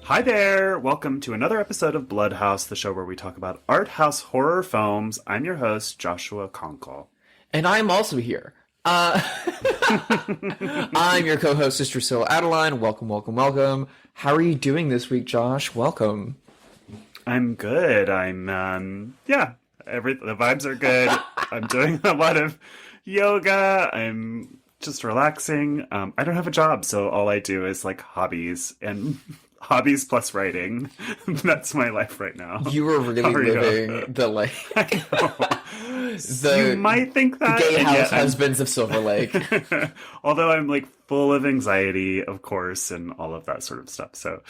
Hi there! Welcome to another episode of Bloodhouse, the show where we talk about art house horror films. I'm your host, Joshua Conkle. And I'm also here. I'm your co-host, Sister Drusilla Adeline. Welcome, welcome, welcome. How are you doing this week, Josh? Welcome. I'm good. The vibes are good. I'm doing a lot of yoga. I'm just relaxing. I don't have a job, so all I do is like hobbies and hobbies plus writing. That's my life right now. You are really living the like. You might think that. The gay house husbands of Silver Lake. Although I'm like full of anxiety, of course, and all of that sort of stuff. So,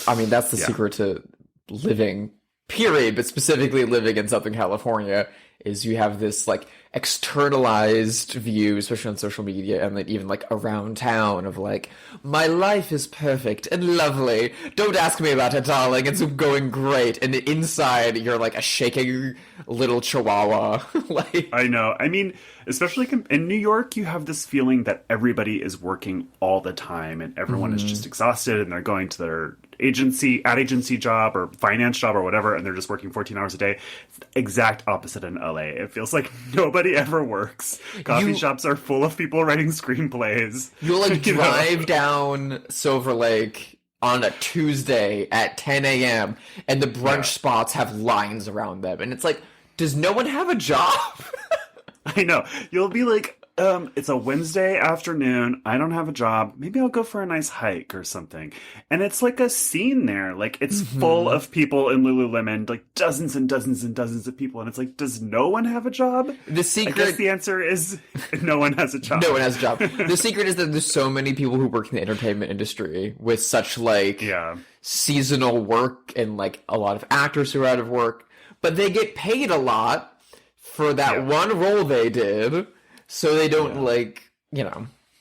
I mean, that's the secret to living, period, but specifically living in Southern California, is you have this like externalized view, especially on social media and like even like around town, of like, my life is perfect and lovely. Don't ask me about it, darling. It's going great. And inside, you're like a shaking little chihuahua. Like, I know. I mean, especially in New York, you have this feeling that everybody is working all the time and everyone is just exhausted and they're going to their ad agency job or finance job or whatever, and they're just working 14 hours a day. It's the exact opposite in LA. It feels like nobody ever works. Coffee shops are full of people writing screenplays. You'll like drive down Silver Lake on a Tuesday at 10 a.m. and the brunch spots have lines around them. And it's like, does no one have a job? I know. You'll be like, it's a Wednesday afternoon. I don't have a job. Maybe I'll go for a nice hike or something. And it's like a scene there. Like, it's full of people in Lululemon, like dozens and dozens and dozens of people. And it's like, does no one have a job? The secret... I guess the answer is no one has a job. No one has a job. The secret is that there's so many people who work in the entertainment industry with such, like, seasonal work, and, like, a lot of actors who are out of work. But they get paid a lot for that one role they did. So they don't, like,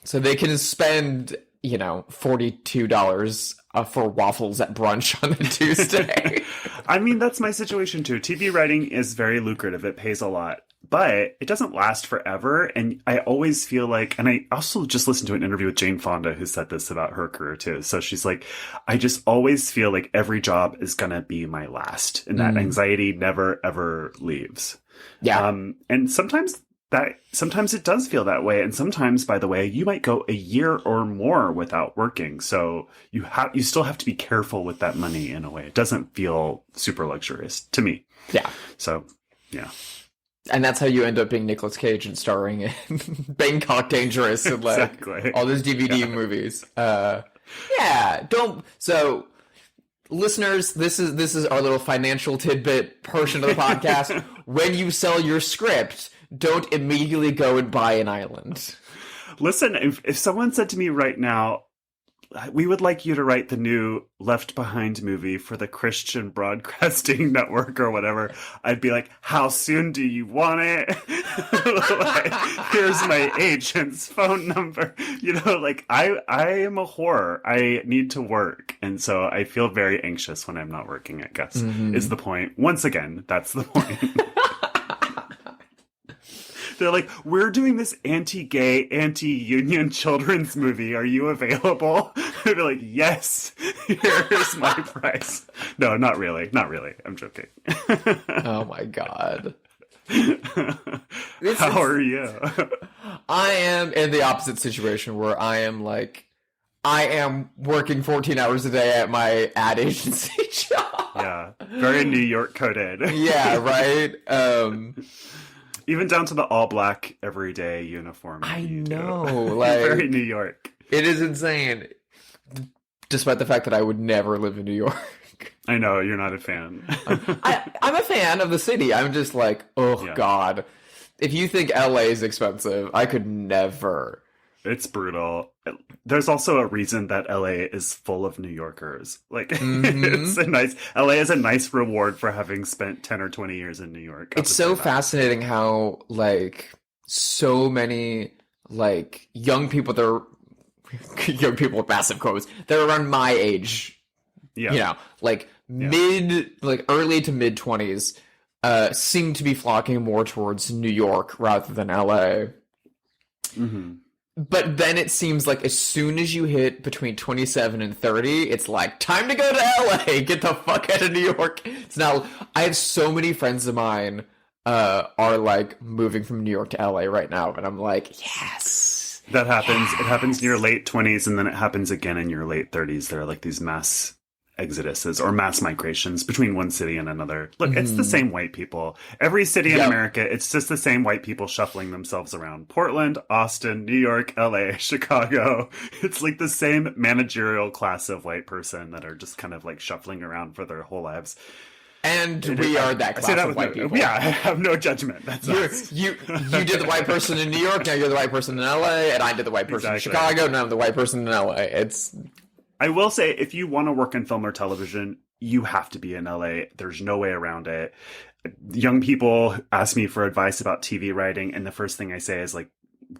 so they can spend, $42 for waffles at brunch on a Tuesday. I mean, that's my situation, too. TV writing is very lucrative. It pays a lot. But it doesn't last forever. And I always feel like, and I also just listened to an interview with Jane Fonda who said this about her career, too. So she's like, I just always feel like every job is going to be my last. And that anxiety never, ever leaves. Yeah. And sometimes it does feel that way. And sometimes, by the way, you might go a year or more without working. So you still have to be careful with that money in a way. It doesn't feel super luxurious to me. Yeah. So, yeah. And that's how you end up being Nicolas Cage and starring in Bangkok Dangerous and like all those DVD movies. So listeners, this is our little financial tidbit portion of the podcast. When you sell your script, don't immediately go and buy an island. Listen, if someone said to me right now, we would like you to write the new Left Behind movie for the Christian Broadcasting Network or whatever, I'd be like, how soon do you want it? Like, here's my agent's phone number. I am a whore. I need to work. And so I feel very anxious when I'm not working, I guess, is the point. Once again, that's the point. They're like, we're doing this anti-gay, anti-union children's movie. Are you available? I'd be like, yes, here's my price. No, not really. Not really. I'm joking. Oh, my God. How are you? I am in the opposite situation where I am working 14 hours a day at my ad agency job. Yeah. Very New York coded. Yeah, right? Even down to the all-black, everyday uniform. I know. Like, very New York. It is insane. Despite the fact that I would never live in New York. I know, you're not a fan. I'm a fan of the city. I'm just like, God. If you think LA is expensive, I could never. It's brutal. There's also a reason that LA is full of New Yorkers. Like, LA is a nice reward for having spent 10 or 20 years in New York. It's so fascinating how, like, so many, like, young people with massive quotes, they're around my age, early to mid 20s, seem to be flocking more towards New York rather than LA. Mm-hmm. But then it seems like as soon as you hit between 27 and 30, it's like, time to go to LA, get the fuck out of New York. So now, I have so many friends of mine are like moving from New York to LA right now, and I'm like, yes. That happens. Yes. It happens in your late 20s, and then it happens again in your late 30s. There are like these mass exoduses or mass migrations between one city and another. Look, it's the same white people. Every city in America, it's just the same white people shuffling themselves around. Portland, Austin, New York, LA, Chicago. It's like the same managerial class of white person that are just kind of like shuffling around for their whole lives. And we are that class of white people. Yeah, I have no judgment. That's you did the white person in New York, now you're the white person in LA, and I did the white person in Chicago, now I'm the white person in LA. I will say, if you want to work in film or television, you have to be in LA. There's no way around it. Young people ask me for advice about TV writing, and the first thing I say is like,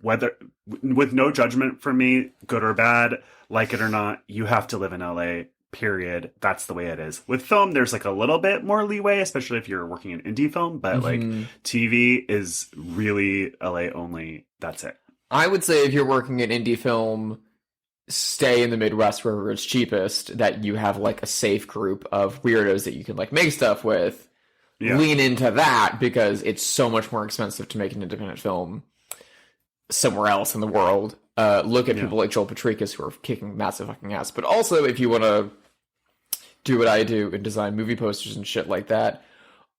whether, with no judgment from me, good or bad, like it or not, you have to live in LA, period. That's the way it is. With film, there's like a little bit more leeway, especially if you're working in indie film, but like TV is really LA only. That's it. I would say if you're working in indie film, stay in the Midwest wherever it's cheapest, that you have like a safe group of weirdos that you can like make stuff with. Lean into that, because it's so much more expensive to make an independent film somewhere else in the world. Look at people like Joel Patrikas who are kicking massive fucking ass. But also, if you want to do what I do and design movie posters and shit like that,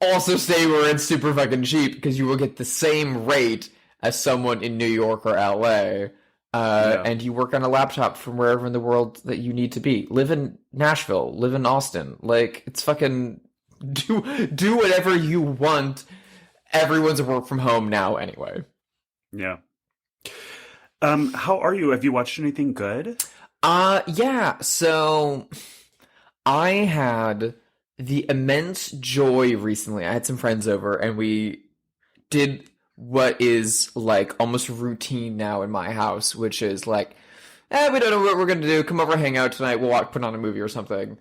also stay where it's super fucking cheap, because you will get the same rate as someone in New York or LA. And you work on a laptop from wherever in the world that you need to be. Live in Nashville, live in Austin. Like, it's fucking do whatever you want. Everyone's a work from home now anyway. Yeah. How are you? Have you watched anything good? Yeah. So I had the immense joy recently. I had some friends over and we did what is like almost routine now in my house, which is like, we don't know what we're going to do. Come over, hang out tonight. We'll put on a movie or something.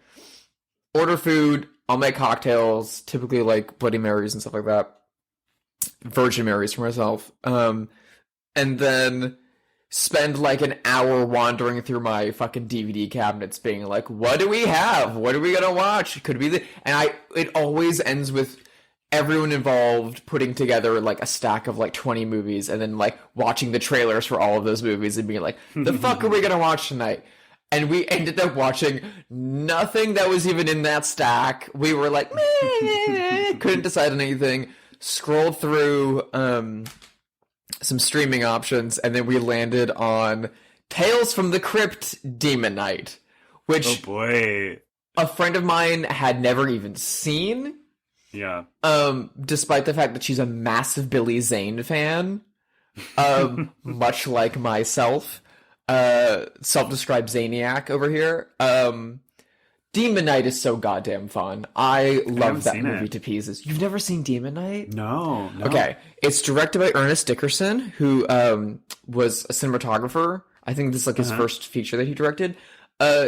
Order food. I'll make cocktails, typically like Bloody Marys and stuff like that. Virgin Marys for myself. And then spend like an hour wandering through my fucking DVD cabinets being like, what do we have? What are we going to watch? Could be it always ends with everyone involved putting together like a stack of like 20 movies and then like watching the trailers for all of those movies and being like, the fuck are we gonna watch tonight? And we ended up watching nothing that was even in that stack. We were like, meh, couldn't decide on anything. Scrolled through some streaming options, and then we landed on Tales from the Crypt Demon Knight, which a friend of mine had never even seen. Yeah. Despite the fact that she's a massive Billy Zane fan, much like myself, self-described Zaniac over here. Demon Knight is so goddamn fun. I love that movie to pieces. You've never seen Demon Knight? No. Okay. It's directed by Ernest Dickerson, who was a cinematographer. I think this is like his first feature that he directed.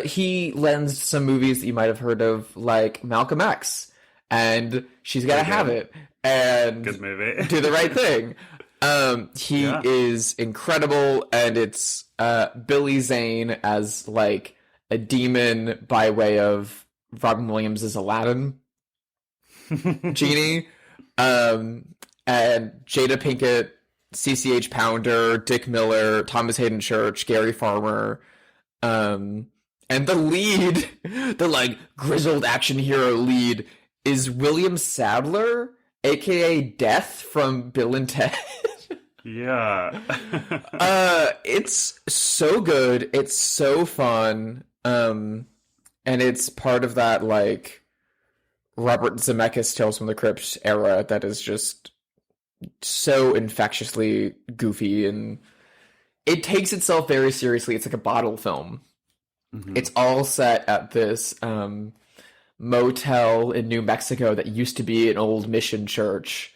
He lensed some movies that you might have heard of, like Malcolm X. And She's Gotta Have It, and good movie. Do the Right Thing. He is incredible, and it's Billy Zane as like a demon by way of Robin Williams as Aladdin genie, and Jada Pinkett, CCH Pounder, Dick Miller, Thomas Hayden Church, Gary Farmer, and the lead, the like grizzled action hero lead, is William Sadler, aka Death from Bill and Ted. Yeah. It's so good. It's so fun. And it's part of that like Robert Zemeckis Tales from the Crypt era that is just so infectiously goofy, and it takes itself very seriously. It's like a bottle film. It's all set at this motel in New Mexico that used to be an old mission church,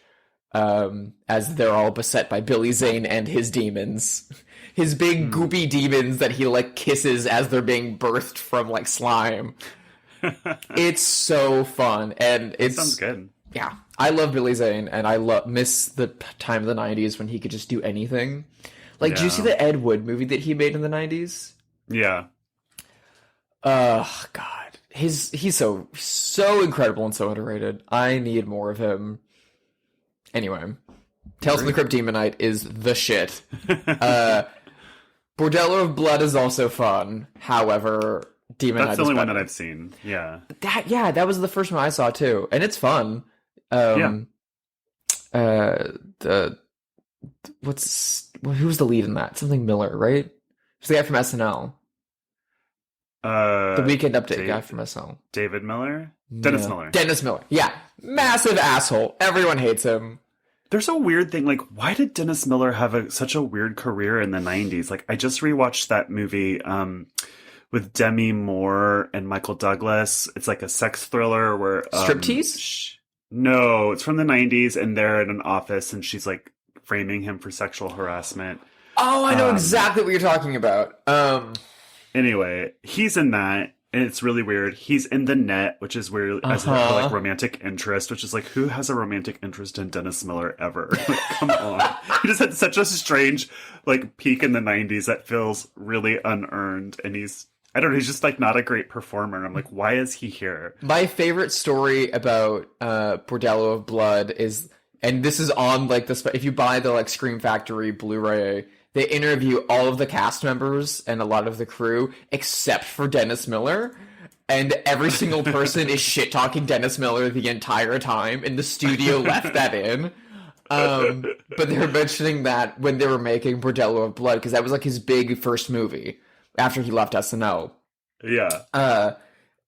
as they're all beset by Billy Zane and his demons. His big goopy demons that he like kisses as they're being birthed from like slime. It's so fun, and it sounds good. Yeah, I love Billy Zane, and I miss the time of the 90s when he could just do anything. Like, did you see the Ed Wood movie that he made in the 90s? Yeah. God. He's so incredible and so underrated. I need more of him. Anyway, Tales from the Crypt Demonite is the shit. Bordello of Blood is also fun. However, Demonite That's the only is one better. that I've seen. Yeah. That was the first one I saw too, and it's fun. Who's the lead in that? Something Miller, right? Who's the guy from SNL? The Weekend Update guy from SNL. David Miller? Dennis Miller. Dennis Miller. Yeah. Massive asshole. Everyone hates him. There's a weird thing, like, why did Dennis Miller have such a weird career in the 90s? Like, I just rewatched that movie with Demi Moore and Michael Douglas. It's like a sex thriller where... Striptease? No, it's from the 90s, and they're in an office, and she's, like, framing him for sexual harassment. Oh, I know exactly what you're talking about. Anyway, he's in that, and it's really weird. He's in The Net, which is weird as her, like, romantic interest, which is like, who has a romantic interest in Dennis Miller ever? Like, come on. He just had such a strange, like, peak in the 90s that feels really unearned, and he's just, like, not a great performer. I'm like, why is he here? My favorite story about Bordello of Blood is, and this is on, like, if you buy the, like, Scream Factory Blu-ray, they interview all of the cast members and a lot of the crew, except for Dennis Miller. And every single person is shit-talking Dennis Miller the entire time, and the studio left that in. But they were mentioning that when they were making Bordello of Blood, because that was, like, his big first movie after he left SNL. Yeah.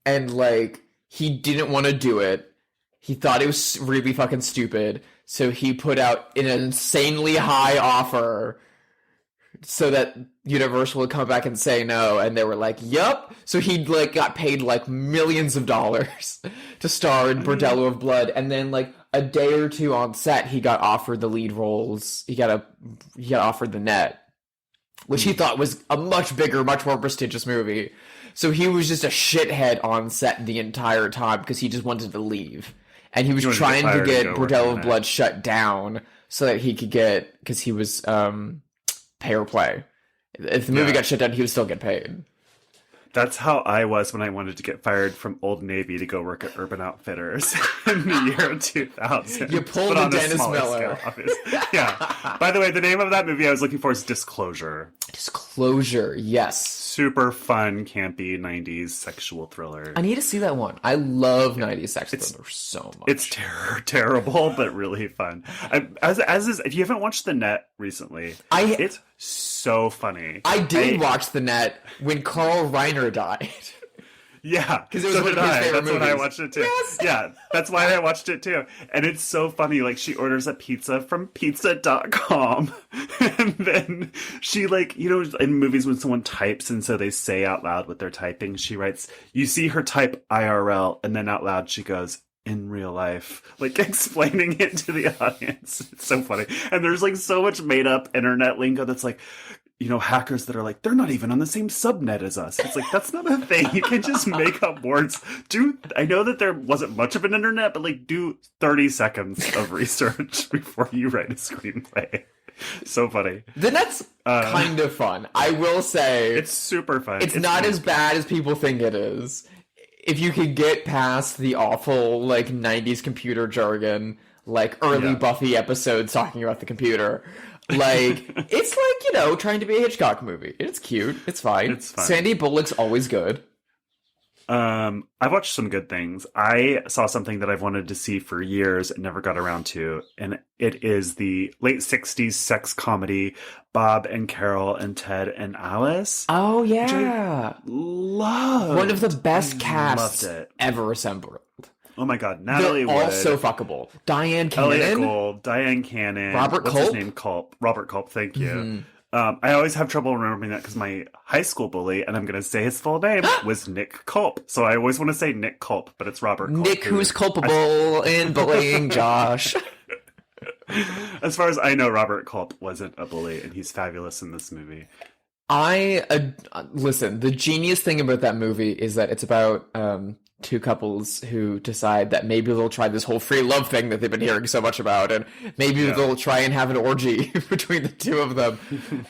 And, like, he didn't want to do it. He thought it was really fucking stupid, so he put out an insanely high offer so that Universal would come back and say no, and they were like, yup. So he, like, got paid, like, millions of dollars to star in Bordello of Blood, and then, like, a day or two on set, he got offered the lead roles. He got offered The Net, which he thought was a much bigger, much more prestigious movie. So he was just a shithead on set the entire time because he just wanted to leave. And he was trying to get Bordello of Blood shut down so that he could get, because he was pay or play. If the movie got shut down, he would still get paid. That's how I was when I wanted to get fired from Old Navy to go work at Urban Outfitters in the year 2000. You pulled the Dennis Miller. Yeah. By the way, the name of that movie I was looking for is Disclosure. Disclosure, yes. Super fun, campy 90s sexual thriller. I need to see that one. I love 90s sex thriller so much. It's terrible, but really fun. If you haven't watched The Net recently, it's so funny. I did watch The Net when Carl Reiner died. Yeah, because it was one of his favorite movies. That's when I watched it too. Yes! Yeah, that's why I watched it too. And it's so funny. Like, she orders a pizza from pizza.com. And then she, like, you know, in movies when someone types and so they say out loud what they're typing, she writes, you see her type IRL, and then out loud she goes, in real life, like, explaining it to the audience. It's so funny. And there's, like, so much made up internet lingo that's like, you know, hackers that are like, they're not even on the same subnet as us. It's like, that's not a thing. You can just make up words. I know that there wasn't much of an internet, but, like, do 30 seconds of research before you write a screenplay. So funny. Then that's kind of fun. I will say. It's super fun. It's not as bad as people think it is. If you can get past the awful, like, 90s computer jargon, like, early Buffy episodes talking about the computer. Like, it's like, you know, trying to be a Hitchcock movie. It's cute. It's fine. It's fun. Sandy Bullock's always good. I've watched some good things. I saw something that I've wanted to see for years and never got around to, and it is the late 60s sex comedy Bob and Carol and Ted and Alice. Oh, yeah. Love. One of the best casts ever assembled. Oh my god, Natalie They're Wood. all so fuckable. Diane Cannon. Elliot Gould, Diane Cannon. Robert What's Culp? his name? Culp. Robert Culp, thank you. Mm-hmm. I always have trouble remembering that because my high school bully, and I'm going to say his full name, was Nick Culp. So I always want to say Nick Culp, but it's Robert Culp. Nick, who's culpable in bullying Josh. As far as I know, Robert Culp wasn't a bully, and he's fabulous in this movie. Listen, the genius thing about that movie is that it's about two couples who decide that maybe they'll try this whole free love thing that they've been hearing so much about, and maybe they'll try and have an orgy between the two of them.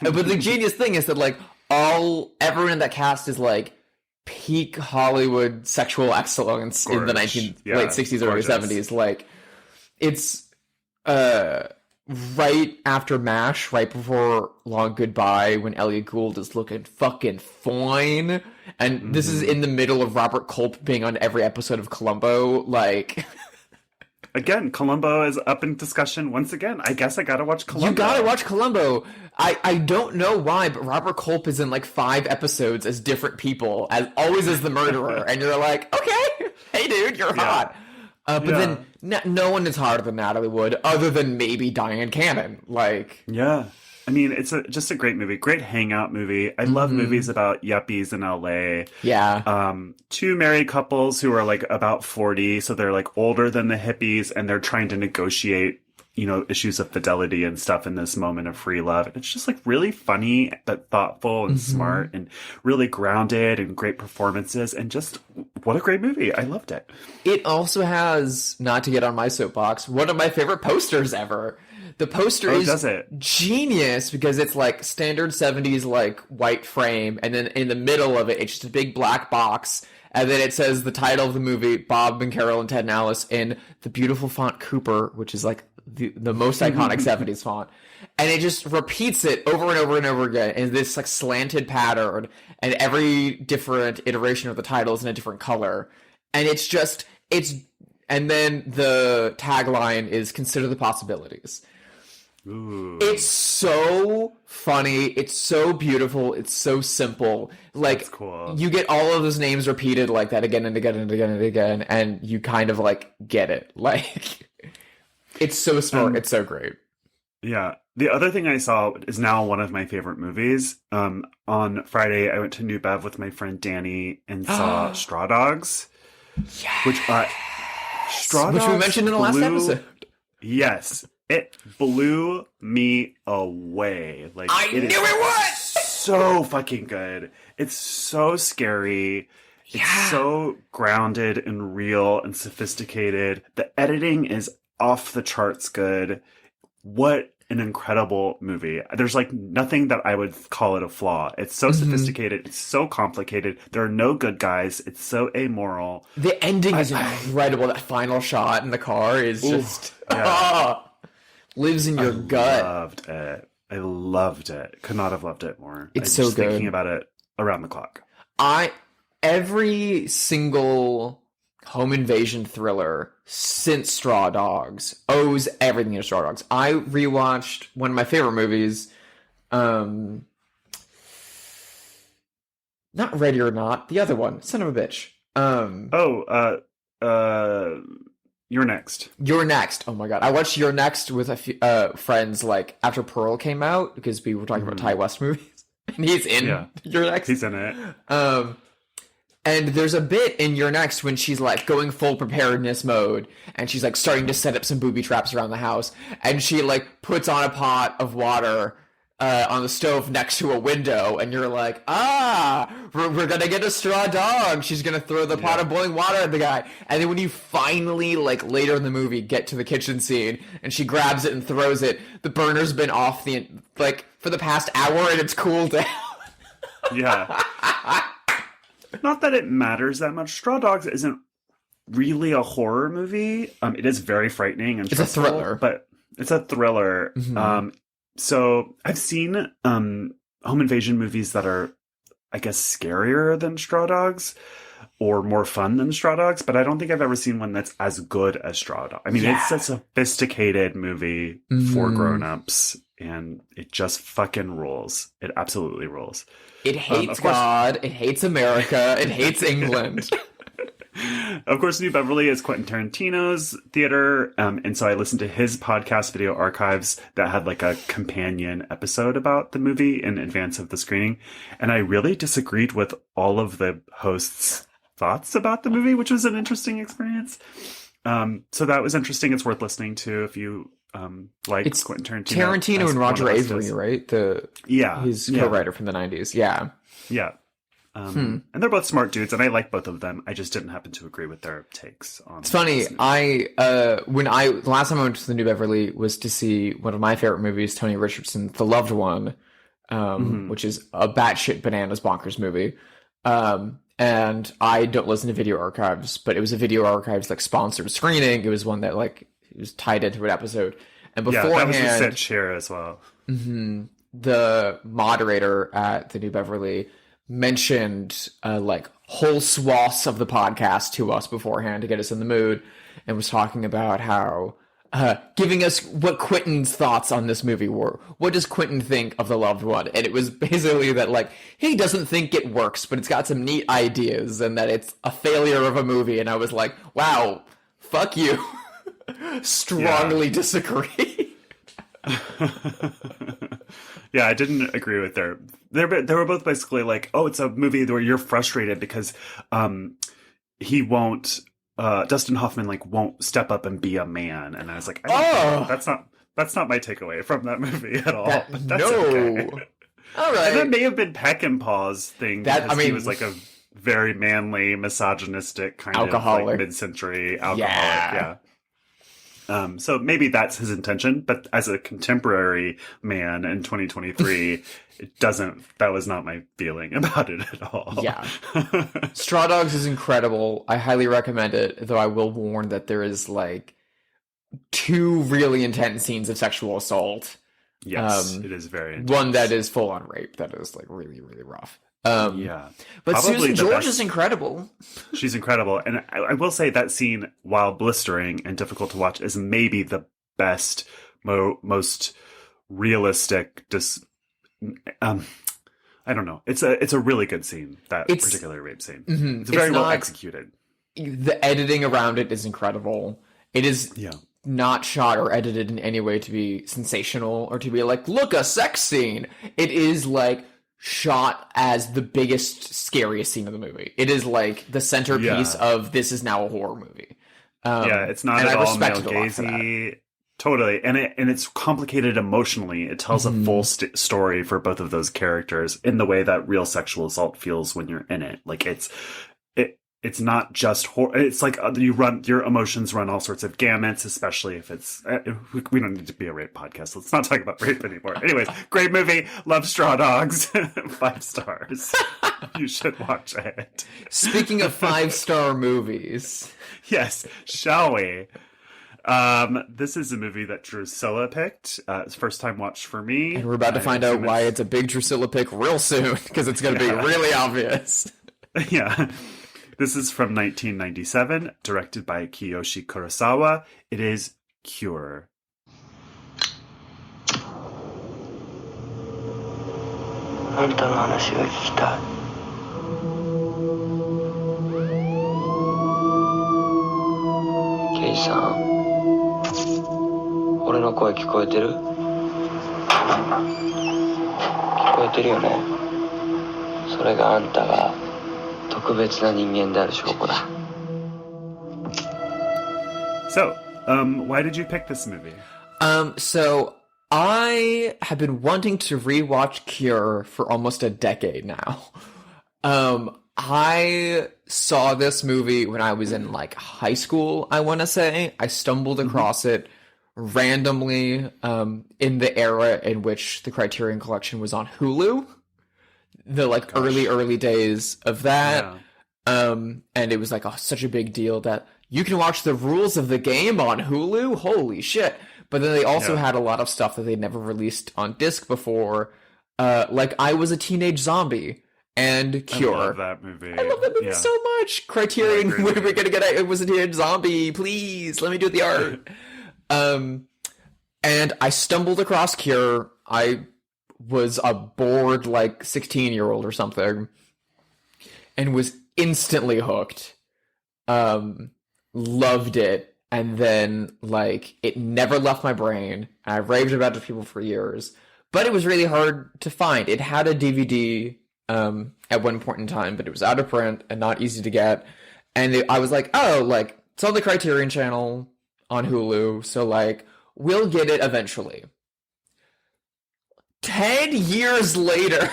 But the genius thing is that like everyone in that cast is like peak Hollywood sexual excellence in the late 60s, early 70s. Like it's right after MASH, right before Long Goodbye, when Elliot Gould is looking fucking fine. And this is in the middle of Robert Culp being on every episode of Columbo. Like, again, Columbo is up in discussion once again. I guess I gotta watch Columbo. You gotta watch Columbo. I don't know why, but Robert Culp is in like 5 episodes as different people, always as the murderer. And you're like, okay, hey dude, you're hot. But then no one is hotter than Natalie Wood, other than maybe Diane Cannon. Like, yeah, I mean, it's just a great movie, great hangout movie. I love movies about yuppies in LA. Yeah, 2 married couples who are like about 40, so they're like older than the hippies, and they're trying to negotiate, you know, issues of fidelity and stuff in this moment of free love. It's just like really funny, but thoughtful and smart, and really grounded, and great performances, and just what a great movie. I loved it. It also has, not to get on my soapbox, one of my favorite posters ever. The poster is genius because it's like standard 70s like white frame, and then in the middle of it, it's just a big black box, and then it says the title of the movie, Bob and Carol and Ted and Alice, in the beautiful font Cooper, which is like the most iconic 70s font. And it just repeats it over and over and over again in this like slanted pattern, and every different iteration of the title is in a different color. And and then the tagline is consider the possibilities. Ooh. It's so funny. It's so beautiful. It's so simple. Like, that's cool. You get all of those names repeated like that again and again and again and again, and you kind of like get it. Like, it's so smart. It's so great. Yeah. The other thing I saw is now one of my favorite movies. On Friday, I went to New Bev with my friend Danny and saw Straw Dogs. Yes. Which we mentioned in the last episode. Yes. It blew me away. Like, I knew it was! So fucking good. It's so scary. It's so grounded and real and sophisticated. The editing is off the charts good. What an incredible movie. There's like nothing that I would call it a flaw. It's so sophisticated. It's so complicated. There are no good guys. It's so amoral. The ending is incredible. That final shot in the car is just lives in your gut. I loved it. Could not have loved it more. It's so good. Thinking about it around the clock. Every single home invasion thriller since Straw Dogs owes everything to Straw Dogs. I rewatched one of my favorite movies, not Ready or Not, the other one, son of a bitch. You're Next. You're Next. Oh my god, I watched You're Next with a few friends like after Pearl came out because we were talking about Ty West movies, and he's in You're Next. He's in it. And there's a bit in You're Next when she's like going full preparedness mode, and she's like starting to set up some booby traps around the house, and she like puts on a pot of water on the stove next to a window, and you're like, we're gonna get a straw dog. She's gonna throw the pot of boiling water at the guy. And then when you finally, like later in the movie, get to the kitchen scene, and she grabs it and throws it, the burner's been off for the past hour, and it's cooled down. Yeah. Not that it matters that much. Straw Dogs isn't really a horror movie. It is very frightening and stressful, it's a thriller. But it's a thriller. So I've seen home invasion movies that are, I guess, scarier than Straw Dogs or more fun than Straw Dogs, but I don't think I've ever seen one that's as good as Straw Dogs. I mean, it's a sophisticated movie for grown-ups, and it just fucking rules. It absolutely rules. It hates God, it hates America, it hates England. Of course, New Beverly is Quentin Tarantino's theater, and so I listened to his podcast, Video Archives, that had like a companion episode about the movie in advance of the screening, and I really disagreed with all of the hosts' thoughts about the movie, which was an interesting experience. So that was interesting. It's worth listening to if you like Quentin Tarantino. Tarantino and Roger Avery, right? His co-writer from the 90s. Yeah. Yeah. And they're both smart dudes, and I like both of them. I just didn't happen to agree with their takes on. It's funny. The last time I went to the New Beverly was to see one of my favorite movies, Tony Richardson's The Loved One, which is a batshit bananas bonkers movie. And I don't listen to Video Archives, but it was a Video Archives like sponsored screening. It was one that like it was tied into an episode. And beforehand, that was the set share as well. The moderator at the New Beverly mentioned like whole swaths of the podcast to us beforehand to get us in the mood, and was talking about how giving us what Quentin's thoughts on this movie were. What does Quentin think of The Loved One? And it was basically that like he doesn't think it works, but it's got some neat ideas, and that it's a failure of a movie. And I was like, wow, fuck you. Strongly disagree. Yeah, I didn't agree with they were both basically like, oh, it's a movie where you're frustrated because he won't Dustin Hoffman like won't step up and be a man, and I was like, that's not my takeaway from that movie at all. But that's okay. All right, and that may have been Peckinpah's thing. He was like a very manly, misogynistic kind of like mid-century alcoholic. Yeah. So maybe that's his intention, but as a contemporary man in 2023, that was not my feeling about it at all. Yeah. Straw Dogs is incredible. I highly recommend it, though I will warn that there is like 2 really intense scenes of sexual assault. Yes, it is very intense. One that is full on rape that is like really, really rough. But probably Susan George is incredible. She's incredible. And I will say that scene, while blistering and difficult to watch, is maybe the best, most realistic. I don't know. It's a really good scene, that particular rape scene. Mm-hmm. It's very well executed. The editing around it is incredible. It is not shot or edited in any way to be sensational or to be like, look, a sex scene. It is like shot as the biggest, scariest scene of the movie. It is like the centerpiece of this is now a horror movie. It's not at all male gazy. Totally, and it's complicated emotionally. It tells a full story for both of those characters in the way that real sexual assault feels when you're in it. Like it's not just horror. It's like your emotions run all sorts of gamuts, especially if it's. We don't need to be a rape podcast. Let's not talk about rape anymore. Anyways, great movie. Love Straw Dogs. 5 stars. You should watch it. Speaking of 5-star movies, yes, shall we? This is a movie that Drusilla picked. It's first time watch for me. And we're about to find out why it's a big Drusilla pick real soon, because it's going to be really obvious. Yeah. This is from 1997, directed by Kiyoshi Kurosawa. It is Cure. あんたの話が聞きたい。ケイさん、俺の声聞こえてる？聞こえてるよね。それがあんたが特別な人間である証拠だ。So, why did you pick this movie? So I have been wanting to rewatch Cure for almost a decade now. I saw this movie when I was in like high school, I want to say. I stumbled across it randomly in the era in which the Criterion Collection was on Hulu. The like early days of that. Yeah. And it was like such a big deal that you can watch the rules of the game on Hulu. Holy shit. But then they also had a lot of stuff that they'd never released on disc before. Like I Was a Teenage Zombie and Cure. I love that movie. I love that movie so much. Criterion, when are we going to get It Was a Teenage Zombie? Please, let me do the art. And I stumbled across Cure. I was a bored like 16-year-old or something and was instantly hooked. Loved it. And then, like, it never left my brain. I raved about it to people for years. But it was really hard to find. It had a DVD at one point in time, but it was out of print and not easy to get. And I was like, oh, like, it's on the Criterion Channel on Hulu, so, like, we'll get it eventually. 10 years later,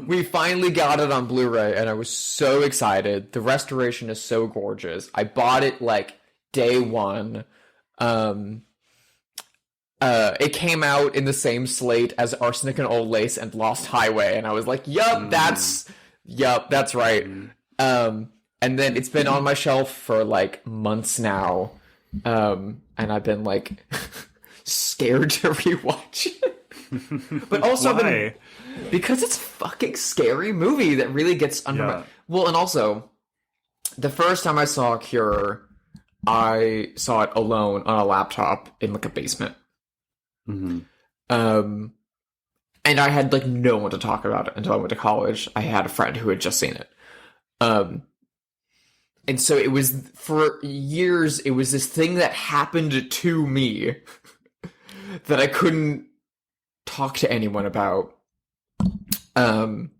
We finally got it on Blu-ray, and I was so excited. The restoration is so gorgeous. I bought it like day one. It came out in the same slate as Arsenic and Old Lace and Lost Highway, and I was like, yup, that's right. And then it's been on my shelf for like months now. And I've been like scared to rewatch it. But also because it's a fucking scary movie that really gets under my... Well, and also, the first time I saw Cure, I saw it alone on a laptop in like a basement. Mm-hmm. And I had like no one to talk about it until I went to college. I had a friend who had just seen it. And so it was, for years, it was this thing that happened to me that I couldn't talk to anyone about. And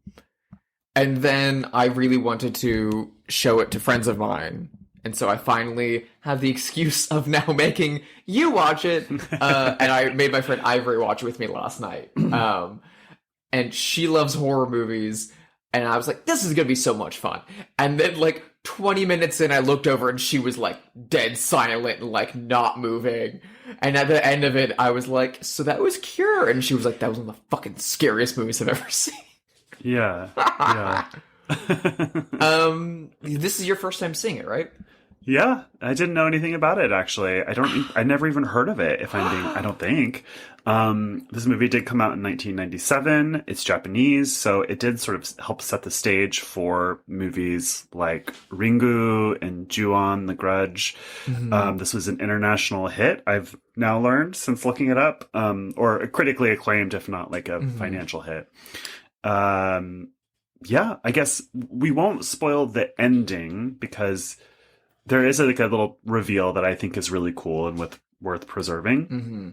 then I really wanted to show it to friends of mine. And so I finally have the excuse of now making you watch it. And I made my friend Ivory watch it with me last night. And she loves horror movies. And I was like, this is going to be so much fun. And then like 20 minutes in, I looked over and she was like dead silent and like not moving. And at the end of it, I was like, so that was Cure. And she was like, that was one of the fucking scariest movies I've ever seen. Yeah. Yeah. This is your first time seeing it, right? Yeah, I didn't know anything about it, actually. I never even heard of it, I don't think. This movie did come out in 1997. It's Japanese, so it did sort of help set the stage for movies like Ringu and Ju-on, The Grudge. Mm-hmm. This was an international hit, I've now learned since looking it up, or critically acclaimed, if not like a financial hit. Yeah, I guess we won't spoil the ending because there is like a little reveal that I think is really cool and worth preserving. Mm-hmm.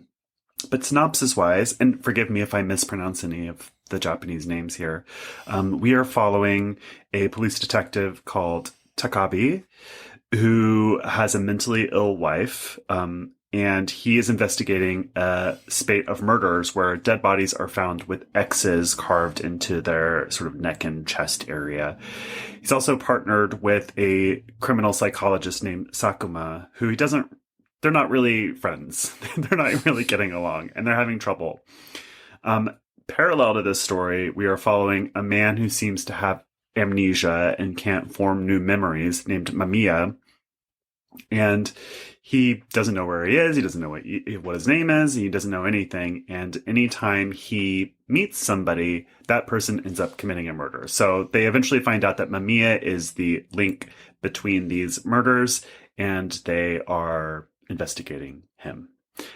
But synopsis-wise, and forgive me if I mispronounce any of the Japanese names here, we are following a police detective called Takabe, who has a mentally ill wife, and he is investigating a spate of murders where dead bodies are found with X's carved into their sort of neck and chest area. He's also partnered with a criminal psychologist named Sakuma, who they're not really friends. They're not really getting along, and they're having trouble. Parallel to this story, we are following a man who seems to have amnesia and can't form new memories, named Mamiya. And he doesn't know where he is. He doesn't know what his name is. He doesn't know anything. And anytime he meets somebody, that person ends up committing a murder. So they eventually find out that Mamiya is the link between these murders, and they are investigating him.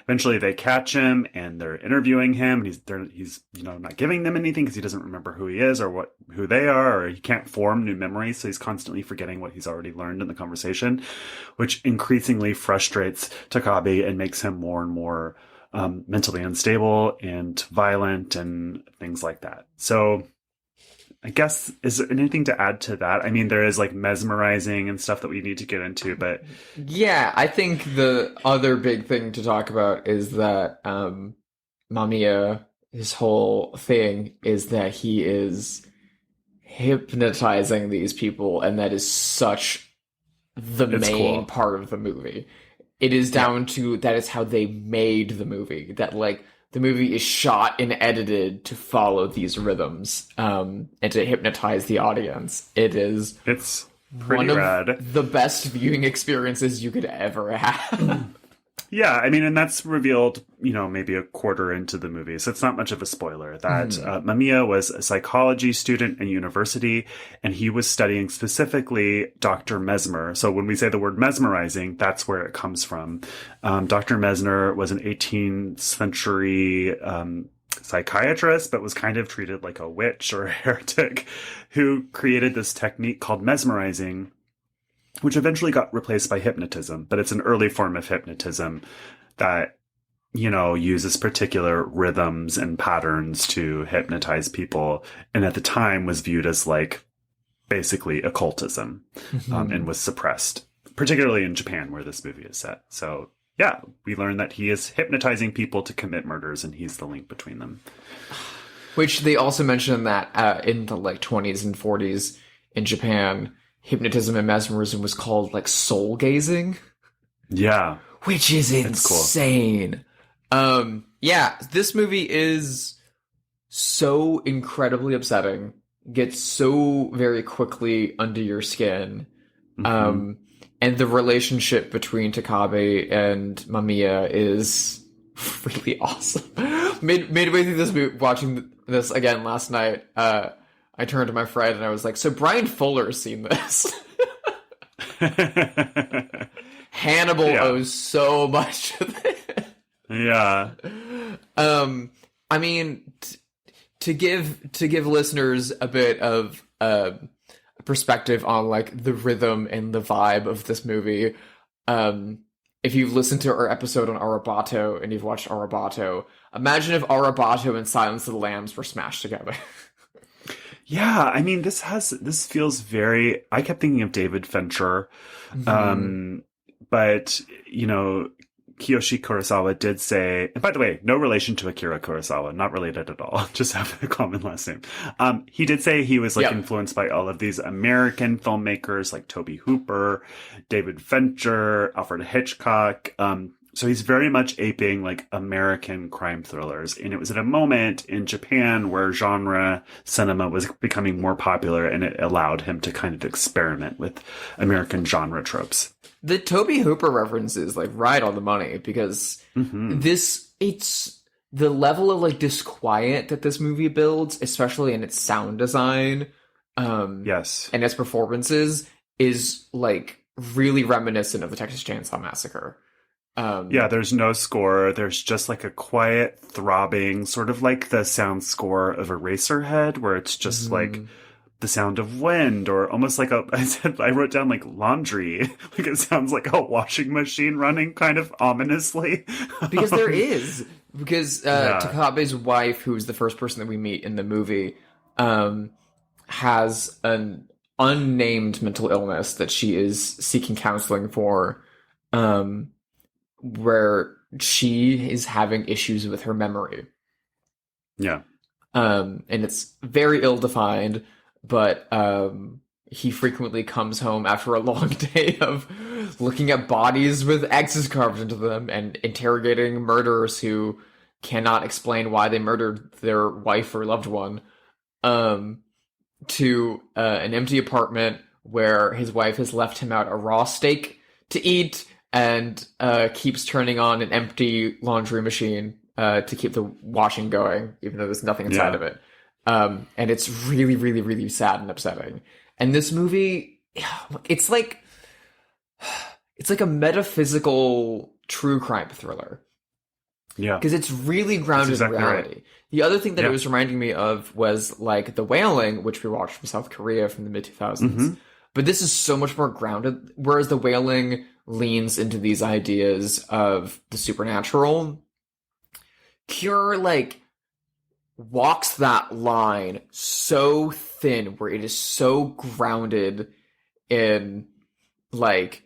Eventually they catch him and they're interviewing him. He's not giving them anything because he doesn't remember who he is or who they are, or he can't form new memories. So he's constantly forgetting what he's already learned in the conversation, which increasingly frustrates Takabe and makes him more and more mentally unstable and violent and things like that. So I guess, is there anything to add to that? I mean, there is like mesmerizing and stuff that we need to get into, but... Yeah, I think the other big thing to talk about is that Mamiya, his whole thing is that he is hypnotizing these people, and that is such the main part of the movie. It is down to, that is how they made the movie. That, like, the movie is shot and edited to follow these rhythms, and to hypnotize the audience. It's pretty rad. Of the best viewing experiences you could ever have. Yeah, I mean, and that's revealed, maybe a quarter into the movie, so it's not much of a spoiler, that Mamiya was a psychology student in university, and he was studying specifically Dr. Mesmer. So when we say the word mesmerizing, that's where it comes from. Dr. Mesmer was an 18th century psychiatrist, but was kind of treated like a witch or a heretic, who created this technique called mesmerizing, which eventually got replaced by hypnotism. But it's an early form of hypnotism that, uses particular rhythms and patterns to hypnotize people. And at the time was viewed as like basically occultism, and was suppressed, particularly in Japan where this movie is set. So yeah, we learn that he is hypnotizing people to commit murders, and he's the link between them. Which they also mentioned that in the like 20s and 40s in Japan, hypnotism and mesmerism was called like soul gazing. Yeah. Which is That's cool. insane. Yeah, this movie is so incredibly upsetting, gets so very quickly under your skin. And the relationship between Takabe and Mamiya is really awesome. Midway through this movie, watching this again last night, I turned to my friend and I was like, so Brian Fuller's seen this. Hannibal owes so much to this. Yeah. I mean, to give listeners a bit of perspective on like the rhythm and the vibe of this movie, if you've listened to our episode on Arabato and you've watched Arabato, imagine if Arabato and Silence of the Lambs were smashed together. Yeah, I mean, this feels very, I kept thinking of David Fincher. But, you know, Kiyoshi Kurosawa did say, and by the way, no relation to Akira Kurosawa, not related at all, just have a common last name. He did say he was like influenced by all of these American filmmakers like Tobe Hooper, David Fincher, Alfred Hitchcock. So he's very much aping like American crime thrillers. And it was at a moment in Japan where genre cinema was becoming more popular, and it allowed him to kind of experiment with American genre tropes. The Tobe Hooper reference is like right on the money, because it's the level of like disquiet that this movie builds, especially in its sound design, yes, and its performances, is like really reminiscent of the Texas Chainsaw Massacre. Yeah, there's no score. There's just like a quiet throbbing, sort of like the sound score of Eraserhead, where it's just like the sound of wind, or almost like I wrote down like laundry. Like it sounds like a washing machine running kind of ominously. Because there is. Because Takabe's wife, who's the first person that we meet in the movie, has an unnamed mental illness that she is seeking counseling for, where she is having issues with her memory. Yeah. And it's very ill-defined, but he frequently comes home after a long day of looking at bodies with X's carved into them and interrogating murderers who cannot explain why they murdered their wife or loved one, to an empty apartment where his wife has left him out a raw steak to eat, and keeps turning on an empty laundry machine to keep the washing going, even though there's nothing inside of it. And it's really, really, really sad and upsetting. And this movie, it's like a metaphysical true crime thriller. Yeah. Because it's really grounded in reality. Right. The other thing that it was reminding me of was like The Wailing, which we watched from South Korea from the mid-2000s. But this is so much more grounded, whereas The Wailing leans into these ideas of the supernatural. Cure, like, walks that line so thin, where it is so grounded in, like,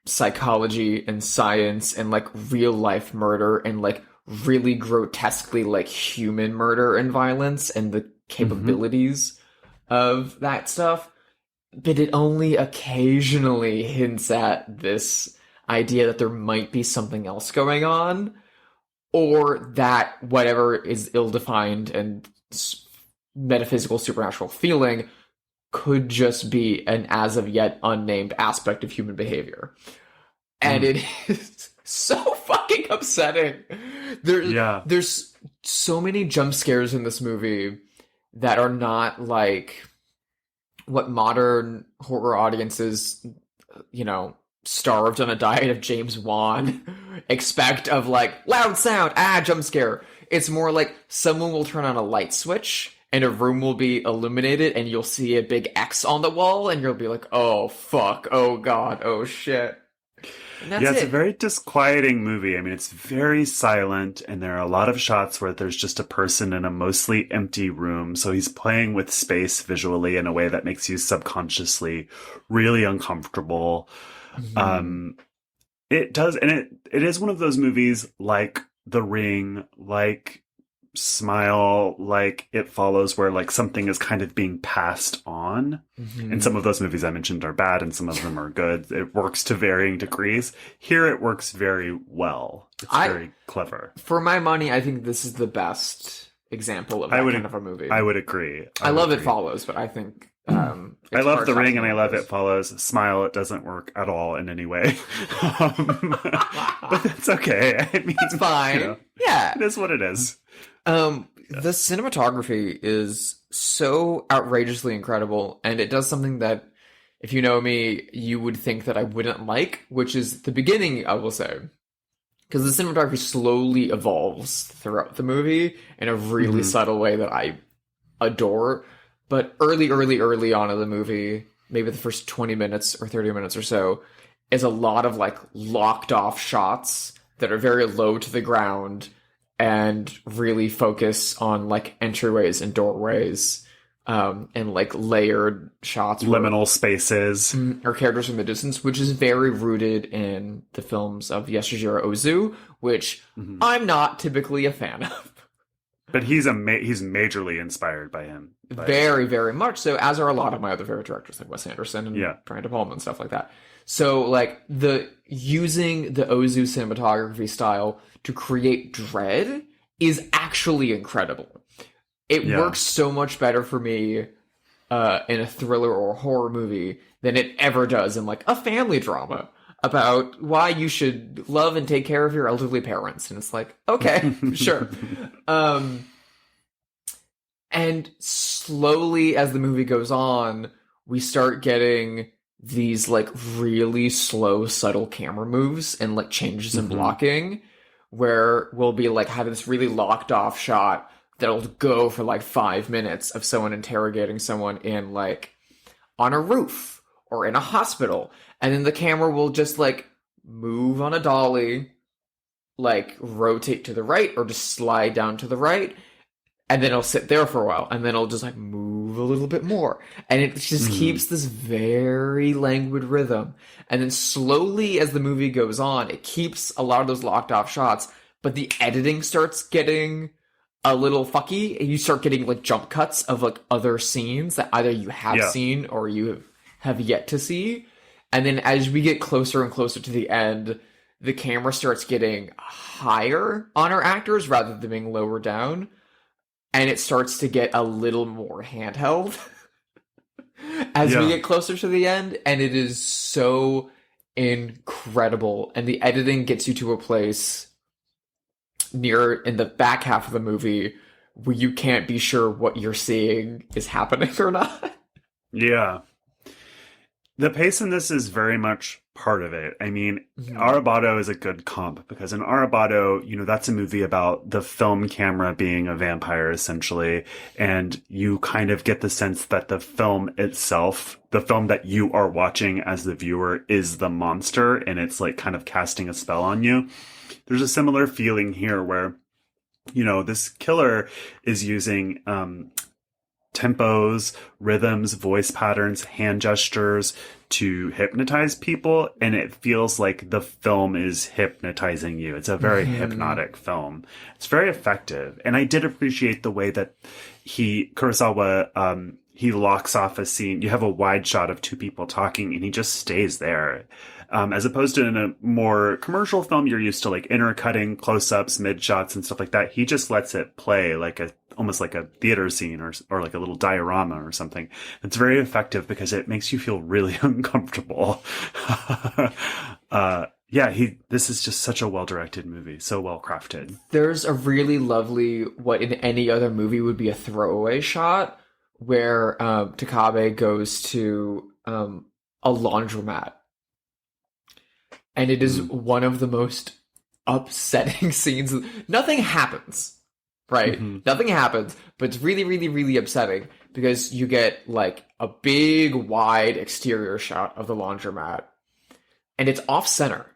psychology and science and, like, real-life murder and, like, really grotesquely, like, human murder and violence and the capabilities of that stuff. But it only occasionally hints at this idea that there might be something else going on, or that whatever is ill-defined and metaphysical supernatural feeling could just be an as-of-yet unnamed aspect of human behavior. And it is so fucking upsetting. There's so many jump scares in this movie that are not like what modern horror audiences, you know, starved on a diet of James Wan expect of, like, loud sound, jump scare. It's more like someone will turn on a light switch and a room will be illuminated and you'll see a big X on the wall and you'll be like, oh fuck, oh god, oh shit. It's a very disquieting movie. I mean, it's very silent, and there are a lot of shots where there's just a person in a mostly empty room. So he's playing with space visually in a way that makes you subconsciously really uncomfortable. It does, and it is one of those movies like The Ring, like Smile like it follows, where like something is kind of being passed on. And some of those movies I mentioned are bad and some of them are good. It works to varying degrees. Here it works very well. It's very clever. For my money, I think this is the best example of that kind of a movie. I would agree. I love It Follows, but I think I love The Ring and I love It Follows. Smile, it doesn't work at all in any way. But that's okay. I mean, it's fine. You know, yeah. It is what it is. The cinematography is so outrageously incredible, and it does something that, if you know me, you would think that I wouldn't like, which is the beginning, I will say. Because the cinematography slowly evolves throughout the movie in a really subtle way that I adore. But early on in the movie, maybe the first 20 minutes or 30 minutes or so, is a lot of like locked off shots that are very low to the ground and really focus on like entryways and doorways, and like layered shots. Liminal spaces. Or characters from the distance, which is very rooted in the films of Yasujiro Ozu, which I'm not typically a fan of. But he's majorly inspired by him. Very, very much so, as are a lot of my other favorite directors, like Wes Anderson and Brian De Palma and stuff like that. So, like, using the Ozu cinematography style to create dread is actually incredible. It works so much better for me in a thriller or horror movie than it ever does in, like, a family drama about why you should love and take care of your elderly parents. And it's like, okay, sure. And slowly, as the movie goes on, we start getting these, like, really slow, subtle camera moves and, like, changes in blocking, where we'll be, like, having this really locked-off shot that'll go for, like, 5 minutes of someone interrogating someone in, like, on a roof or in a hospital. And then the camera will just, like, move on a dolly, like, rotate to the right or just slide down to the right. And then it'll sit there for a while, and then it'll just, like, move a little bit more. And it just keeps this very languid rhythm. And then slowly, as the movie goes on, it keeps a lot of those locked-off shots, but the editing starts getting a little fucky. You start getting, like, jump cuts of, like, other scenes that either you have seen or you have yet to see. And then as we get closer and closer to the end, the camera starts getting higher on our actors rather than being lower down. And it starts to get a little more handheld as we get closer to the end. And it is so incredible. And the editing gets you to a place near in the back half of the movie where you can't be sure what you're seeing is happening or not. Yeah. The pace in this is very much part of it. I mean, Arabado is a good comp because in Arabado, you know, that's a movie about the film camera being a vampire, essentially. And you kind of get the sense that the film itself, the film that you are watching as the viewer, is the monster. And it's like kind of casting a spell on you. There's a similar feeling here where, you know, this killer is using, tempos, rhythms, voice patterns, hand gestures to hypnotize people. And it feels like the film is hypnotizing you. It's a very hypnotic film. It's very effective. And I did appreciate the way that Kurosawa, he locks off a scene. You have a wide shot of two people talking and he just stays there. As opposed to in a more commercial film, you're used to like intercutting, close-ups, mid-shots and stuff like that. He just lets it play like almost like a theater scene or like a little diorama or something. It's very effective because it makes you feel really uncomfortable. This is just such a well-directed movie. So well-crafted. There's a really lovely, what in any other movie would be a throwaway shot where Takabe goes to a laundromat. And it is one of the most upsetting scenes. Nothing happens, right? Nothing happens, but it's really, really, really upsetting because you get like a big, wide exterior shot of the laundromat, and it's off center.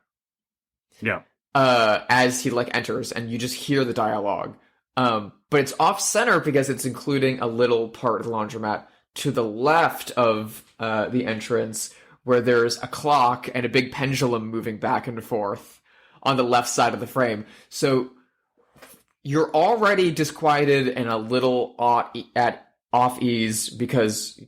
Yeah. As he like enters, and you just hear the dialogue. But it's off center because it's including a little part of the laundromat to the left of the entrance, where there's a clock and a big pendulum moving back and forth on the left side of the frame. So you're already disquieted and a little off ease because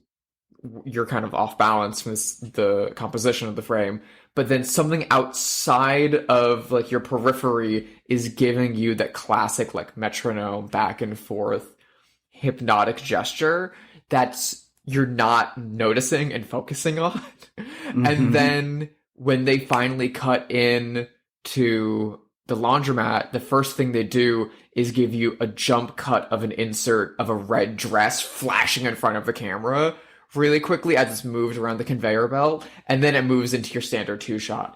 you're kind of off balance with the composition of the frame. But then something outside of like your periphery is giving you that classic like metronome back and forth hypnotic gesture that's you're not noticing and focusing on. Mm-hmm. And then when they finally cut in to the laundromat, the first thing they do is give you a jump cut of an insert of a red dress flashing in front of the camera really quickly as it's moved around the conveyor belt, and then it moves into your standard 2-shot.